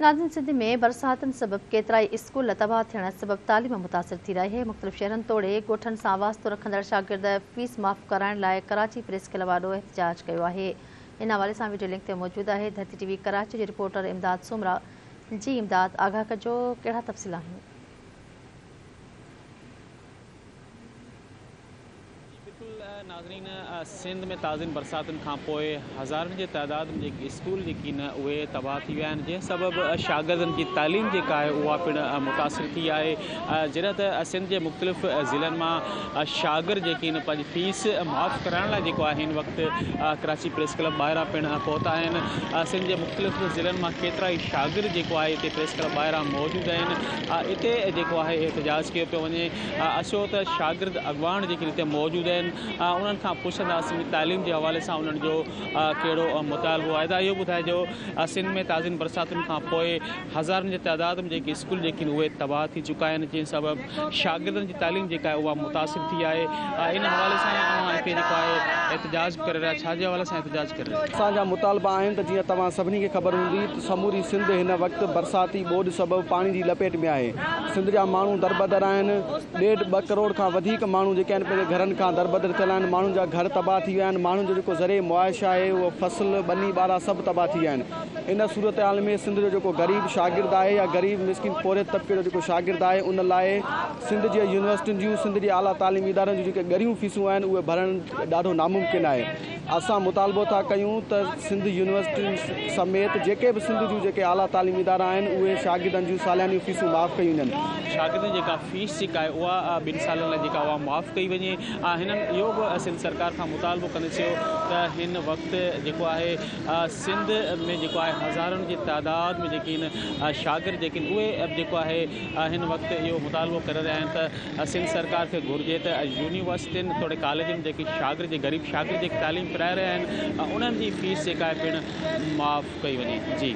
नाज़रीन, सिंध में बरसातुनि सबब केतिराई स्कूल तबाह थियण सबब तालीम मुतासिर थी रही है। मुख़्तलिफ़ शहरनि तोड़े ॻोठनि सां वास्तो रखंदड़ शागिर्द फीस माफ़ कराइण लाइ कराची प्रेस क्लब वाॾो एहतजाज कयो आहे। इन हवाले सां वीडियो लिंक ते मौजूदु आहे धरती टीवी कराची जे रिपोर्टर इमदाद सुमरा। जी इमदाद, आगाह कजो, कहिड़ा तफ़सील आहिनि? नाज़रीन, सिंध में ताज़िन बरसातुनि खां पोइ हज़ारनि जे तइदाद में जेके स्कूल जेकी न उहे तबाह थी विया आहिनि, जंहिं सबबि शागिर्दनि जी तालीम जेका आहे उहा पिणु मुतासिर थी आहे। जॾहिं त सिंध जे मुख़्तलिफ़ ज़िलनि मां शागिर्द जेकी न पंहिंजी फीस माफ़ कराइण लाइ जेको आहे हिन वक़्तु कराची प्रेस क्लब ॿाहिरां पिणु पहुता आहिनि। सिंध जे मुख़्तलिफ़ ज़िलनि मां केतिरा ई शागिर्द जेको आहे हिते प्रेस क्लब ॿाहिरां मौजूदु आहिनि। हिते जेको आहे एहतजाज कयो पियो वञे। अचो त शागिर्द अॻवान जेके हिते मौजूदु आहिनि उन्हनि खां पुछंदासीं तालीम जे हवाले सां उन्हनि जो कहिड़ो मुतालबो आहे। त इहो ॿुधाइजो, सिंध में ताज़िन बरसातुनि खां पोइ हज़ारनि जे तइदाद में जेके स्कूल जेके आहिनि उहे तबाह थी चुका आहिनि, जंहिं सबबि शागिर्दनि जी तालीम जेका आहे उहा मुतासिर थी आहे। इन हवाले सां हिते जेको आहे एहतजाज करे रहिया, छाजे हवाले सां एहतजाज करे रहिया? असांजा मुतालबा आहिनि त जीअं तव्हां सभिनी खे ख़बर हूंदी त समूरी सिंध हिन वक़्तु बरसाती ॿोॾि सबबि पाणी जी लपेट में आहे। सिंध जा माण्हू दरबदर आहिनि। 1.5-2 करोड़ खां वधीक माण्हू जेके आहिनि पंहिंजे घरनि खां दरबदर थियल आहिनि। माण्हुनि जा घर तबाह थी विया आहिनि। माण्हुनि जो जेको ज़रिए मुआइश आहे उहो फसल ॿनी ॿारा सभु तबाह थी विया आहिनि। इन सूरत हाल में सिंध जो जेको ग़रीब शागिर्द आहे या ग़रीब मिसकिन पोरे तबिके जो जेको शागिर्द आहे, उन लाइ सिंध जे यूनिवर्सिटियुनि जूं, सिंध जे आला तालीमी इदारनि जूं जेके ॻरियूं फीसूं आहिनि उहे भरणु ॾाढो नामुमकिन आहे। असां मुतालबो था कयूं त सिंध यूनिवर्सिटी समेत जेके बि सिंध जूं जेके आला तालीमी इदारा आहिनि उहे शागिर्दनि जूं सालियानी फीसूं माफ़ कयूं वञनि। शागिर्दनि जेका फीस जेका आहे उहा 2 सालनि लाइ जेका उहा माफ़ कई वञे। हिननि इहो बि सिंध सरकार खां मुतालबो कंदसि त हिन वक़्तु जेको आहे सिंध में जेको आहे हज़ारनि जी तइदाद में जेके आहिनि शागिर्द जेके आहिनि उहे जेको आहे हिन वक़्तु इहो मुतालबो करे रहिया आहिनि त सिंध सरकार खे घुरिजे त यूनिवर्सिटियुनि थोरे कॉलेजनि जेके शागिर्द ग़रीब शागिर्द जेके तालीम कराए रहिया आहिनि उन्हनि जी फीस जेका आहे पिणु माफ़ कई वञे। जी।